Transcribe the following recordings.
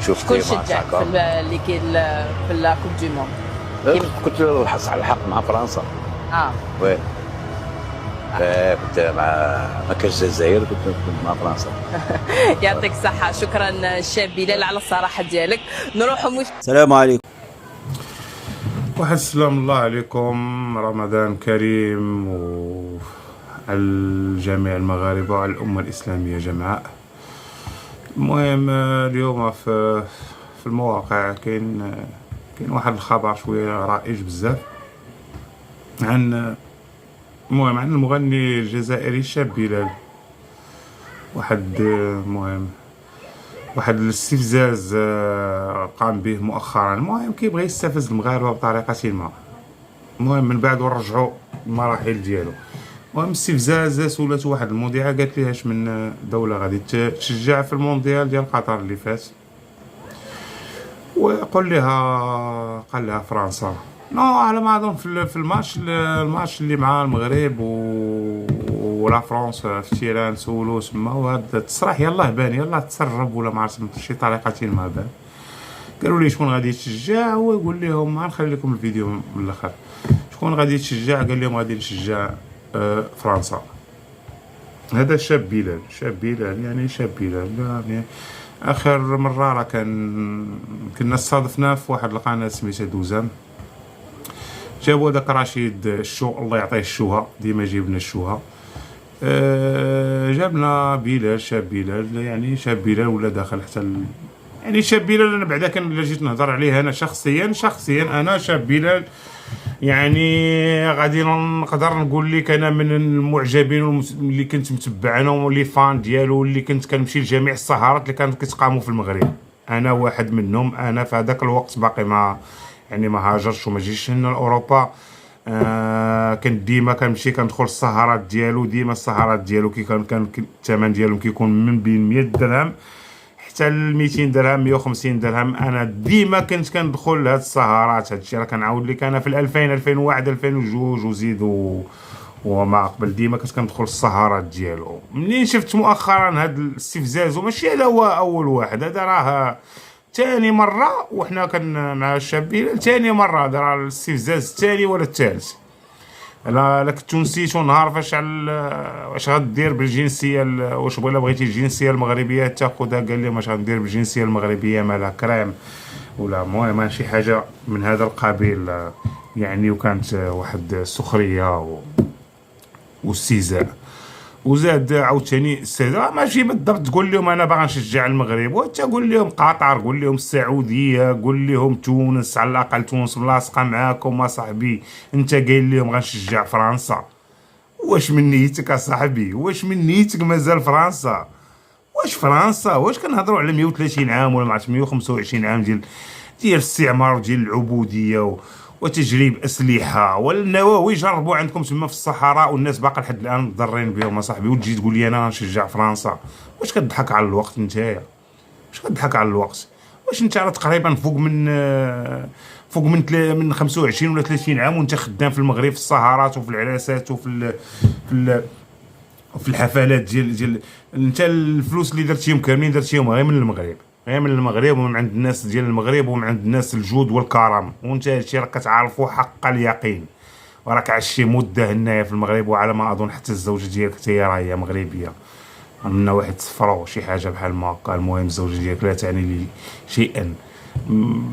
شفت شكون ماتش شجعك هكا. اللي كاين في الكوب دو موند؟ كنت الحص على الحق مع فرنسا. وي كنت ما كانش الجزائر، كنت مع فرنسا. يعطيك الصحة، شكرا الشاب بلال على الصراحة ديالك. نروحوا السلام عليكم. واحد السلام الله عليكم، رمضان كريم وعلى الجميع المغاربة وعلى الأمة الإسلامية جمعاء. المهم اليوم في المواقع كاين واحد الخبر شوية رائج بزاف عن المغني الجزائري الشاب بلال. واحد الاستفزاز قام به مؤخرا. المهم كيبغي يستفز المغاربه بطريقه ما. من بعد ورجعوا المراحل ديالو. استفزاز سولات واحد المذيعه قالت لها اش من دوله غادي تشجع في المونديال ديال قطر اللي فات، وقال لها فرنسا. على ما اظن في الماتش اللي مع المغرب ولا فرنسا في تيران سولو تما، وهذا التصريح يلاه بان يلاه تسرب ولا ما عرفت شي طريقه ما بان. قالوا لي شكون غادي تشجع، هو يقول لهم نخلي لكم الفيديو من الاخر. شكون غادي تشجع؟ قال لهم غادي نشجع فرنسا. هذا شاب بلال يعني اخر مره راه كنا صادفنا في واحد القناه سميتها دوزام. جابوا داك رشيد الشو، الله يعطيه الشوها، ديما يجيب لنا الشوها. جابنا بلال، شاب بلال ولا داخل حتى يعني شاب بلال. انا بعدا الا جيت نهضر عليه انا شخصيا انا شاب بلال يعني غادي نقدر نقول لك انا من المعجبين اللي كنت متبع انا واللي فان ديالو، واللي كنت كنمشي لجميع السهرات اللي كانت كتقاموا في المغرب. انا واحد منهم. انا في هذاك الوقت باقي ما هاجرش وما جيتش هنا لاوروبا. كنت ديما كنمشي كندخل السهرات ديالو. ديما السهرات ديالو كان الثمن ديالهم كيكون من بين 100 درهم حتى ل 200 درهم 150 درهم. انا ديما كنت كندخل لهاد السهرات. هادشي راه كنعاود لك انا في 2000 2001 2002 وزيد وما قبل ديما كنت كندخل السهرات ديالو. منين شفت مؤخرا هاد الاستفزاز، وماشي هذا هو اول واحد، هذا راه ثاني مره وحنا مع الشاب بلال. ثاني مره هذا راه الاستفزاز الثاني ولا الثالث. انا كنت نسيت نهار فاش واش غدير بالجنسيه، واش بغيتي الجنسيه المغربيه تاخذها. قال لي واش غندير بالجنسيه المغربيه مالها كريم ولا المهم شي حاجه من هذا القبيل يعني. وكانت واحد السخريه واستهزاء. وزاد عاوتاني استهزاء. ماشي بالضبط تقول لهم انا باغي نشجع المغرب، وتقول لهم قطر، قول لهم السعوديه، قول لهم تونس، على الاقل تونس ملاصقه معاكم صاحبي. انت قايل لهم غنشجع فرنسا. واش من نيتك اصاحبي؟ واش من نيتك مازال فرنسا؟ واش كنهضروا على 130 عام ولا 125 عام ديال الاستعمار وديال العبوديه وتجريب اسلحه؟ والنواوي جربوا عندكم تما في الصحراء والناس باقا لحد الان مضرين بهم اصاحبي، وتجي تقول لي انا نشجع فرنسا؟ واش كتضحك على الوقت نتايا؟ واش انت راه تقريبا فوق من 25 ولا 30 عام وانت خدام في المغرب في السهرات وفي العراسات وفي الحفلات ديال انت الفلوس اللي درتيهم كاملين درتيهم غير من المغرب ومن عند الناس ديال المغرب ومن عند الناس الجود والكرم. وانت هادشي راك كتعرفو حق اليقين، وراك عشتي مده هنايا في المغرب. وعلى ما اظن حتى الزوجه ديالك حتى هي راهي مغربيه، عندنا واحد صفرو شي حاجه بحال ما هكا. المهم الزوجه ديالك لا تعني لي شيئا.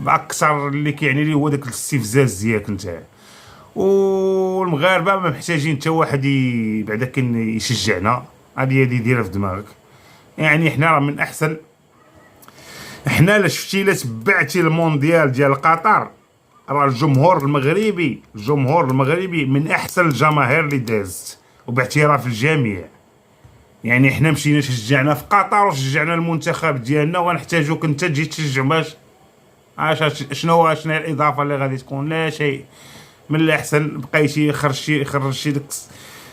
اكثر اللي كيعني لي هو داك الاستفزاز ديالك نتايا. والمغاربه ما محتاجين حتى واحد بعدا كان يشجعنا. هادي ديرها في دماغك يعني. حنا راه من احسن، حنا لا شفتي لا تبعتي المونديال ديال قطر، راه الجمهور المغربي من احسن الجماهير اللي دازت وباعتراف الجميع يعني. حنا مشينا شجعنا في قطر وشجعنا المنتخب ديالنا، ونحتاجوك انت تجي تشجع. باش شنو الاضافه اللي غادي تكون؟ لا شيء. من الاحسن بقيتي خرجتي داك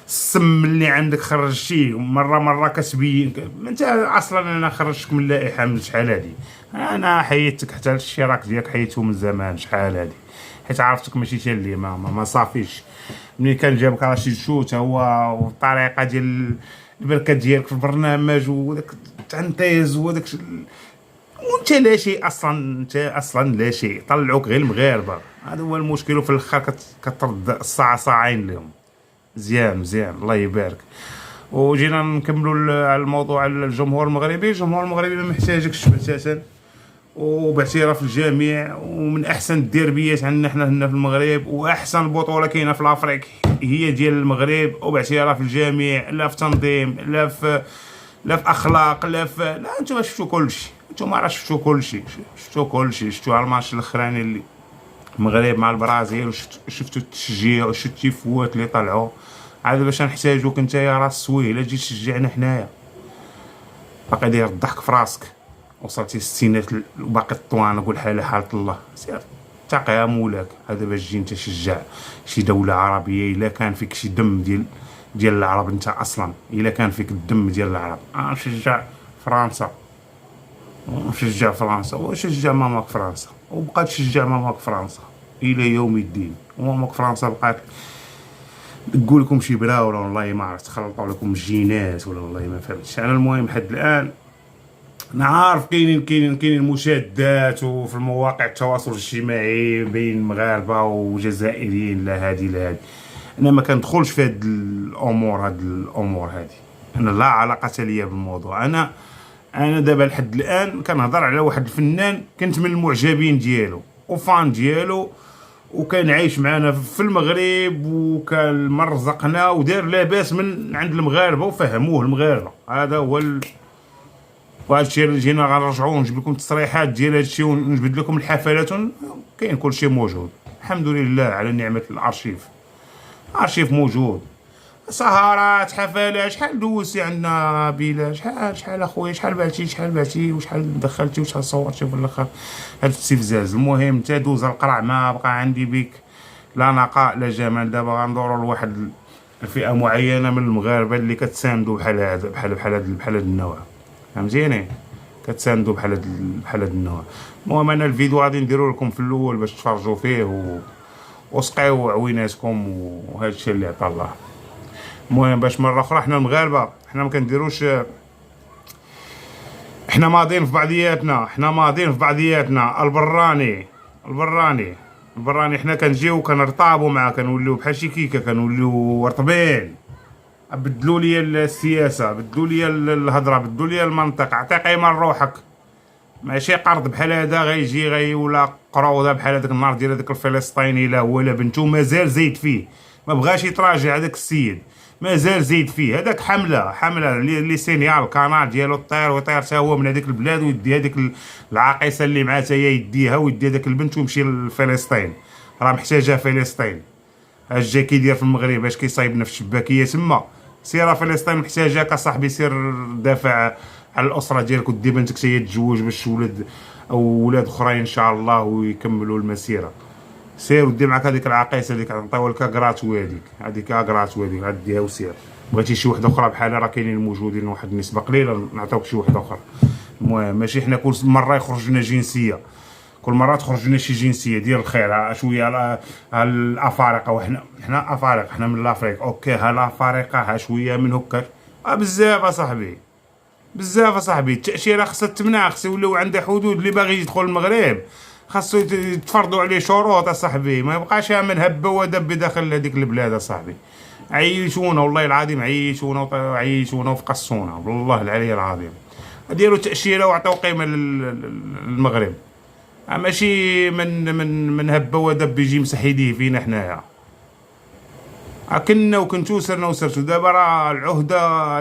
السم اللي عندك، خرجتيه مره كتبين. انت اصلا انا خرجتك من اللائحه من شحال هادي. انا حيدتك حتى الاشتراك ديالك حيدته من زمان شحال هادي، حيت عرفتك ماشي حتى اللي ما صافيش. ملي كان جابك رشيد شو تا هو والطريقه ديال البركه ديالك في البرنامج وداك التنطيز وداك وانت لا شيء اصلا، انت اصلا لا شيء، طلعوك غير المغاربه، هذا هو المشكل. وفي الاخر كترد الساعه ساعين لهم. مزيان مزيان، الله يبارك. وجينا نكملوا على الموضوع، على الجمهور المغربي. الجمهور المغربي ما محتاجكش بتاتا، وباعتراف الجميع. ومن احسن الديربيات عندنا حنا هنا في المغرب، واحسن بطوله كاينه في الافريق هي ديال المغرب، وباعتراف الجميع. لا في تنظيم، لا في اخلاق، لا انتم شفتوا كلشي، انتم راه شفتوا كلشي. شفتوا على الماتش الاخراني اللي المغرب مع البرازيل، شفتوا التشجيع وشفتوا التيفوات اللي طلعوا. عاد باش نحتاجوك انت يا راس السويله تجي تشجعنا حنايا، باقي داير الضحك في راسك، وصلتي الستينات وباقي الطوانه. قول حالة حالة الله، سير اتقي يا مولاك. هذا باش تجي انت تشجع شي دوله عربيه. الا كان فيك شي دم ديال العرب انت اصلا، الا كان فيك الدم ديال العرب، نشجع فرنسا، وشجع ماماك فرنسا، وبقى تشجع ماماك فرنسا الى يوم الدين. وماماك فرنسا بقات تقول لكم شي براوله، والله ما عرفت، خلطوا لكم الجينات ولا والله ما فهمتش انا. المهم حد الان انا عارف كاينين مشادات وفي المواقع التواصل الاجتماعي بين المغاربه وجزائريين، لا هادي انا ما كندخلش في هاد الامور هادي. انا لا علاقه ليا بالموضوع. انا دابا لحد الان كنهضر على واحد الفنان كنت من المعجبين ديالو وفان ديالو، وكان عايش معنا في المغرب، وكان مرزقنا ودار لاباس من عند المغاربه وفهموه المغاربه. هذا هو وهذا الشيء اللي جينا غنرجعوا نجيب لكم تصريحات ديال هذا الشيء، ونجبد لكم الحفلات. كاين كل شيء موجود الحمد لله على نعمه الارشيف. موجود، سهرات، حفلات. شحال دوزتي عندنا بلال؟ شحال اخويا؟ شحال بعتي وشحال دخلتي وشحال صورتي في الاخر؟ هاد التلفزاز. المهم انت دوز القرع، ما بقى عندي بك لا نقاء لا جمال. دابا غندوروا لواحد الفئه معينه من المغاربه اللي كتساندوا بحال هذا، بحال هاد النوع، فهمتيني؟ كتساندوا بحال هاد النوع. المهم انا الفيديو غادي نديرو لكم في الاول باش تفرجوا فيه وسقيو عويناتكم، وهذا الشيء اللي عطا الله. المهم باش مره اخرى، حنا المغاربه حنا ما كنديروش، حنا ماضيين في بعضياتنا. البراني حنا كنجيو كنرطابوا معاه، كنوليو بحال شي كيكه، كنوليو رطبين. بدلوا لي السياسه، بدلوا لي الهضره، بدلوا لي المنطق. عطي قيمه لروحك، ماشي قرض بحال هذا غيجي ولا قروضه بحال هذاك النهار ديال هذاك الفلسطيني لا هو لا بنتو. مازال زايد فيه، ما بغاش يتراجع هذاك السيد، مازال زايد فيه. هذاك حمله اللي سينيال القناه ديالو الطير ويطير حتى هو من هذيك البلاد، ويدي هذيك العاقصه اللي معاه حتى هي يديها، ويدي هذاك البنت ويمشي لفلسطين. راه محتاجه فلسطين. اش جا كيدير في المغرب؟ اش كيصايبنا في الشباكيه تما؟ سير فلسطين محتاجاك اصاحبي، سير دافع على الاسره ديالك، ودي بنتك هي تتزوج باش ولد او ولاد اخرين ان شاء الله ويكملوا المسيره. سير ودي معك هذيك العقيسه اللي كنعطيوها لك كراتو، هذيك غديها وسير. بغيتي شي وحده اخرى بحالها راه كاينين موجودين، واحد النسبه قليله نعطيوك شي وحده اخرى. المهم ماشي حنا كل مره يخرج لنا جنسيه، كل مره تخرج لنا شي جنسيه ديال الخير. شويه الافارقه، وحنا افارقه، حنا من الافريق. اوكي الافارقه ها شويه من هكاك. بزاف اصاحبي، التاشيره خاصها تمنع، خاص يوليو عندها حدود. اللي باغي يدخل المغرب خاصو يتفرضوا عليه شروط اصاحبي، ما يبقاش من هبه ودب داخل هذيك البلاد اصاحبي. عيشونا والله العظيم، عيشونا وفقصونا والله العلي العظيم. ديروا تاشيره وعطيو قيمه للمغرب، ماشي من هبه ودب يجي مسح يديه فينا حنايا. كنا وكنتو سرنا وسرتو. دابا راه العهده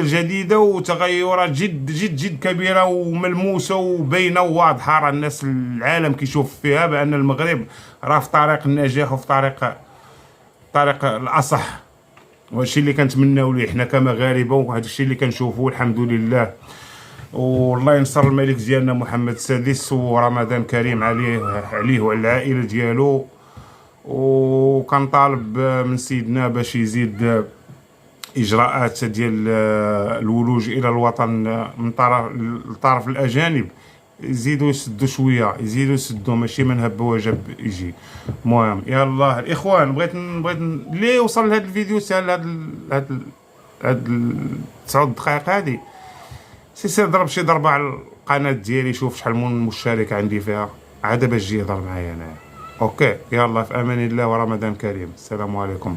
الجديده وتغيرات جد كبيره وملموسه وباينه وواضحه. راه الناس العالم كيشوف فيها بان المغرب راه في طريق النجاح وفي طريق الاصح. وهادشي اللي كنتمناو ليه حنا كمغاربه، وهذا الشيء اللي كنشوفوه الحمد لله. والله ينصر الملك ديالنا محمد السادس، ورمضان كريم عليه وعلى العائله ديالو. وكنطالب من سيدنا باش يزيد اجراءات ديال الولوج الى الوطن من طرف الاجانب، يزيدوا يسدوا شويه، ماشي من هب وجب يجي. المهم يلا الاخوان، بغيت ليه وصل لهذا الفيديو سال هاد 9 دقائق هذه. سير ضرب شي ضربه على القناه ديالي، شوف شحال من مشترك عندي فيها، عاد باش تجي يهضر معايا انا. اوكي، يلا في امان الله ورمضان كريم، السلام عليكم.